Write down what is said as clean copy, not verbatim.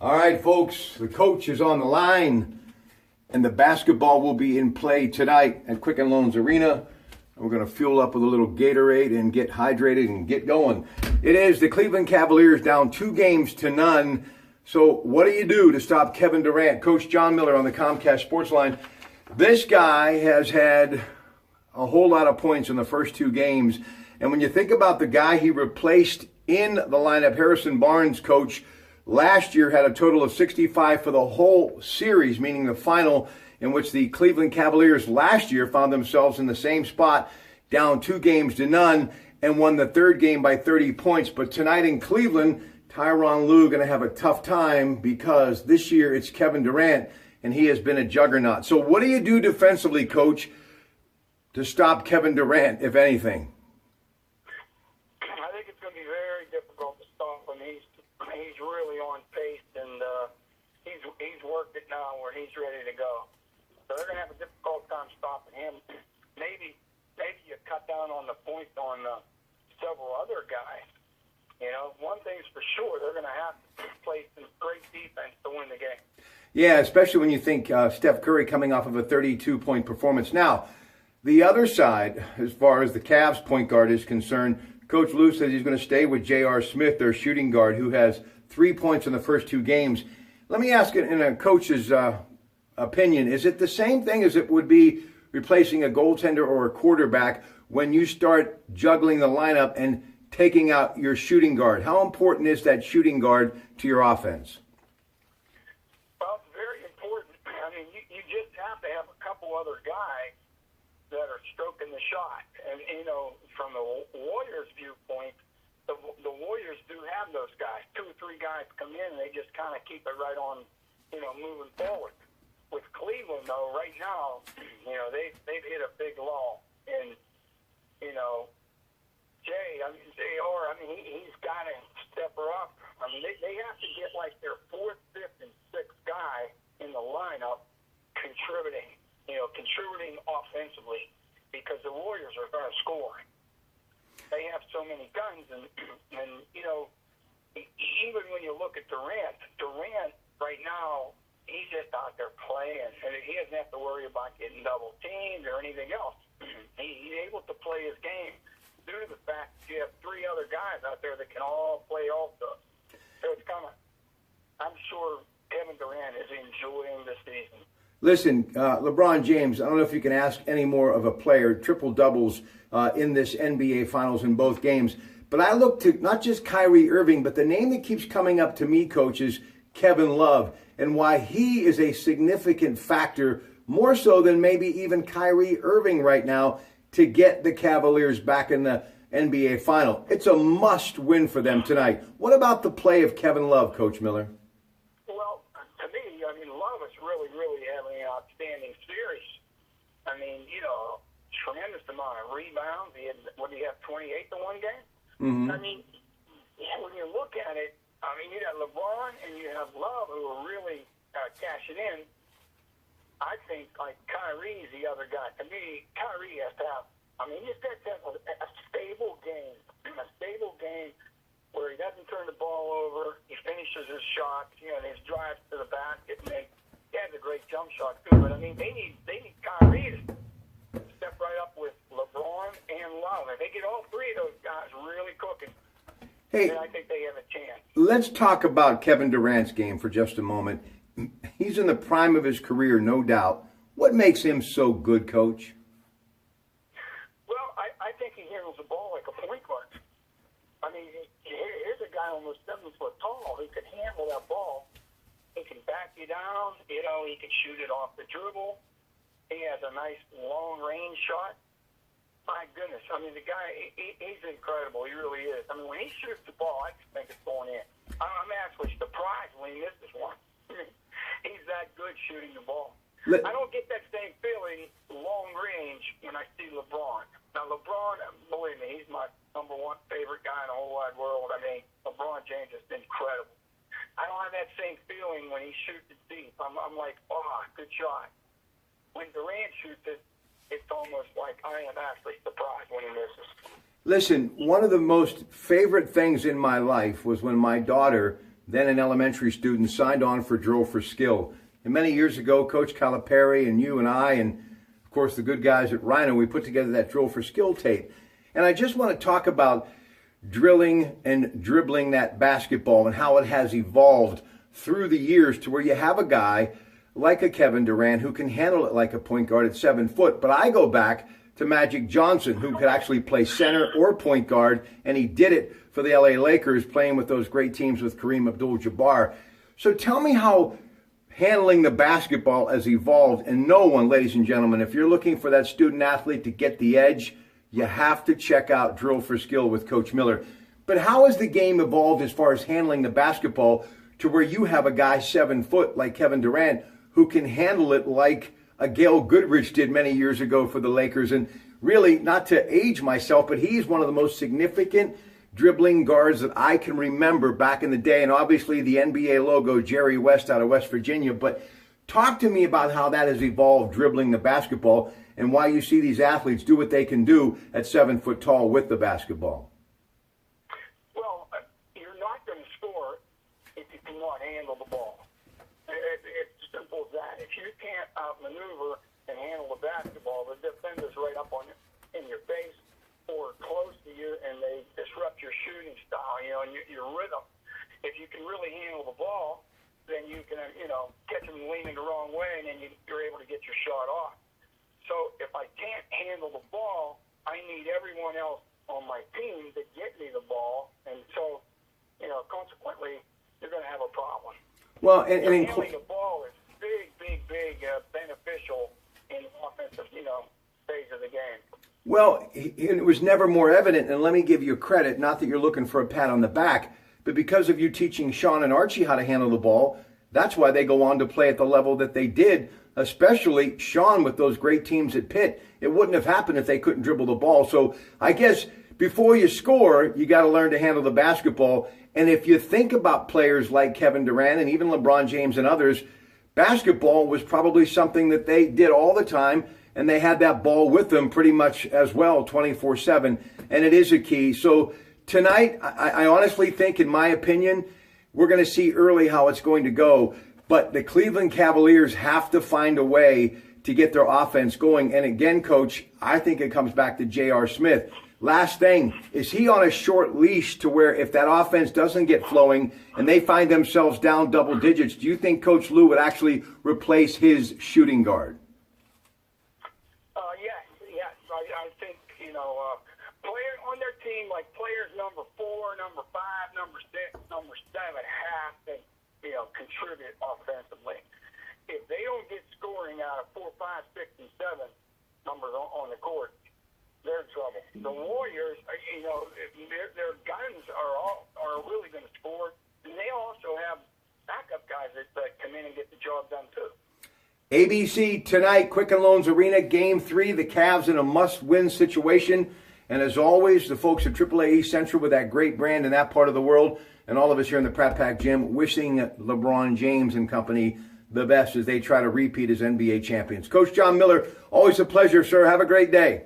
All right, folks, the coach is on the line, and the basketball will be in play tonight at Quicken Loans Arena. We're going to fuel up with a little Gatorade and get hydrated and get going. It is the Cleveland Cavaliers down 2-0. So what do you do to stop Kevin Durant? Coach John Miller on the Comcast Sports Line. This guy has had a whole lot of points in the first 2 games. And when you think about the guy he replaced in the lineup, Harrison Barnes, coach, last year had a total of 65 for the whole series, meaning the final, in which the Cleveland Cavaliers last year found themselves in the same spot, down 2-0, and won the third game by 30 points. But tonight in Cleveland, Tyronn Lue going to have a tough time because this year it's Kevin Durant, and he has been a juggernaut. So what do you do defensively, Coach, to stop Kevin Durant, if anything? I think it's going to be very difficult to stop him. He's really on pace, and he's worked it now where he's ready to go. So they're going to have a difficult time stopping him. Maybe you cut down on the points on several other guys. You know, one thing's for sure, they're going to have to play some great defense to win the game. Yeah, especially when you think Steph Curry coming off of a 32-point performance. Now, the other side, as far as the Cavs point guard is concerned, Coach Lue says he's going to stay with J.R. Smith, their shooting guard, who has 3 points in the first 2 games. Let me ask it in a coach's opinion. Is it the same thing as it would be replacing a goaltender or a quarterback when you start juggling the lineup and taking out your shooting guard? How important is that shooting guard to your offense? Well, it's very important. I mean, you just have to have a couple other guys that are stroking the shot. And, you know, from the Warriors' viewpoint, the Warriors do have those guys. 2 or 3 guys come in, and they just kind of keep it right on, you know, moving forward. With Cleveland, though, right now, you know, they've hit a big lull. And, you know, JR, he's got to step her up. I mean, they have to get like their 4th, 5th, and 6th guy in the lineup contributing offensively, because the Warriors are going to score. They have so many guns, and you know, even when you look at Durant right now, he's just out there playing, and he doesn't have to worry about getting double teamed or anything else. He's able to play his game due to the fact that you have 3 other guys out there that can all play also. So it's kind of, I'm sure Kevin Durant is enjoying the season. Listen, LeBron James, I don't know if you can ask any more of a player, triple doubles in this NBA Finals in both games. But I look to not just Kyrie Irving, but the name that keeps coming up to me, Coach, is Kevin Love, and why he is a significant factor, more so than maybe even Kyrie Irving right now, to get the Cavaliers back in the NBA Final. It's a must-win for them tonight. What about the play of Kevin Love, Coach Miller? Well, to me, I mean, Love is really having an outstanding series. I mean, you know, tremendous amount of rebounds. He had 28 to 1 game? Mm-hmm. I mean, when you look at it, I mean, you got LeBron and you have Love who are really cashing in. I think, like, Kyrie's the other guy. To me, Kyrie has to have, I mean, he's got to have a stable game where he doesn't turn the ball over, he finishes his shots, you know, his drives to the basket, and he has a great jump shot, too. But, I mean, they need Kyrie to step right up with LeBron and Love. If they get all 3 of those guys really cooking, then I think they have a chance. Let's talk about Kevin Durant's game for just a moment. He's in the prime of his career, no doubt. What makes him so good, Coach? Well, I think he handles the ball like a point guard. I mean, here's a guy almost 7 foot tall who can handle that ball. He can back you down. You know, he can shoot it off the dribble. He has a nice long-range shot. My goodness. I mean, the guy, he's incredible. He really is. I mean, when he shoots the ball, I just think it's going in. I'm actually surprised when he misses one. He's that good shooting the ball. I don't get that same feeling long range when I see LeBron. Now, LeBron, believe me, he's my number 1 favorite guy in the whole wide world. I mean, LeBron James is incredible. I don't have that same feeling when he shoots it deep. I'm like, oh, good shot. When Durant shoots it, it's almost like I am actually surprised when he misses. Listen, one of the most favorite things in my life was when my daughter then an elementary student, signed on for Drill for Skill. And many years ago, Coach Calipari and you and I, and of course the good guys at Rhino, we put together that Drill for Skill tape. And I just want to talk about drilling and dribbling that basketball and how it has evolved through the years to where you have a guy like a Kevin Durant who can handle it like a point guard at 7 foot. But I go back to Magic Johnson, who could actually play center or point guard, and he did it for the LA Lakers, playing with those great teams with Kareem Abdul-Jabbar. So tell me how handling the basketball has evolved. And no one, ladies and gentlemen, if you're looking for that student athlete to get the edge, you have to check out Drill for Skill with Coach Miller. But how has the game evolved as far as handling the basketball to where you have a guy 7 foot like Kevin Durant who can handle it like a Gail Goodrich did many years ago for the Lakers? And really, not to age myself, but he's one of the most significant dribbling guards that I can remember back in the day. And obviously the NBA logo, Jerry West out of West Virginia. But talk to me about how that has evolved, dribbling the basketball, and why you see these athletes do what they can do at 7 foot tall with the basketball. Well, you're not going to score if you cannot handle the ball. It's simple as that. If you can't outmaneuver and handle the basketball, the defender's right up on you, in your face or close to you, and they disrupt your shooting style, and your rhythm. If you can really handle the ball, then you can, catch them leaning the wrong way, and then you're able to get your shot off. So if I can't handle the ball, I need everyone else on my team to get me the ball, and so, consequently, you're going to have a problem. Well, and handling the ball is big beneficial in the offensive, phase of the game. well, it was never more evident, and let me give you credit, not that you're looking for a pat on the back, but because of you teaching Sean and Archie how to handle the ball, that's why they go on to play at the level that they did, especially Sean with those great teams at Pitt. It wouldn't have happened if they couldn't dribble the ball. So I guess before you score, you got to learn to handle the basketball. And if you think about players like Kevin Durant and even LeBron James and others, basketball was probably something that they did all the time, and they had that ball with them pretty much as well, 24/7, and it is a key. So tonight, I honestly think, in my opinion, we're going to see early how it's going to go, but the Cleveland Cavaliers have to find a way to get their offense going. And again, Coach, I think it comes back to J.R. Smith. Last thing, is he on a short leash to where if that offense doesn't get flowing and they find themselves down double digits, do you think Coach Lou would actually replace his shooting guard? Yes. I think, player on their team, like players number 4, number 5, number 6, number 7 have to, contribute offensively. If they don't get scoring out of 4, 5, 6, and 7 numbers on the court, they're in trouble. The Warriors, their guns are really going to score, and they also have backup guys that come in and get the job done too. ABC tonight, Quicken Loans Arena, Game 3. The Cavs in a must-win situation. And as always, the folks at AAA East Central with that great brand in that part of the world, and all of us here in the Pratt Pack Gym wishing LeBron James and company the best as they try to repeat as NBA champions. Coach John Miller, always a pleasure, sir. Have a great day.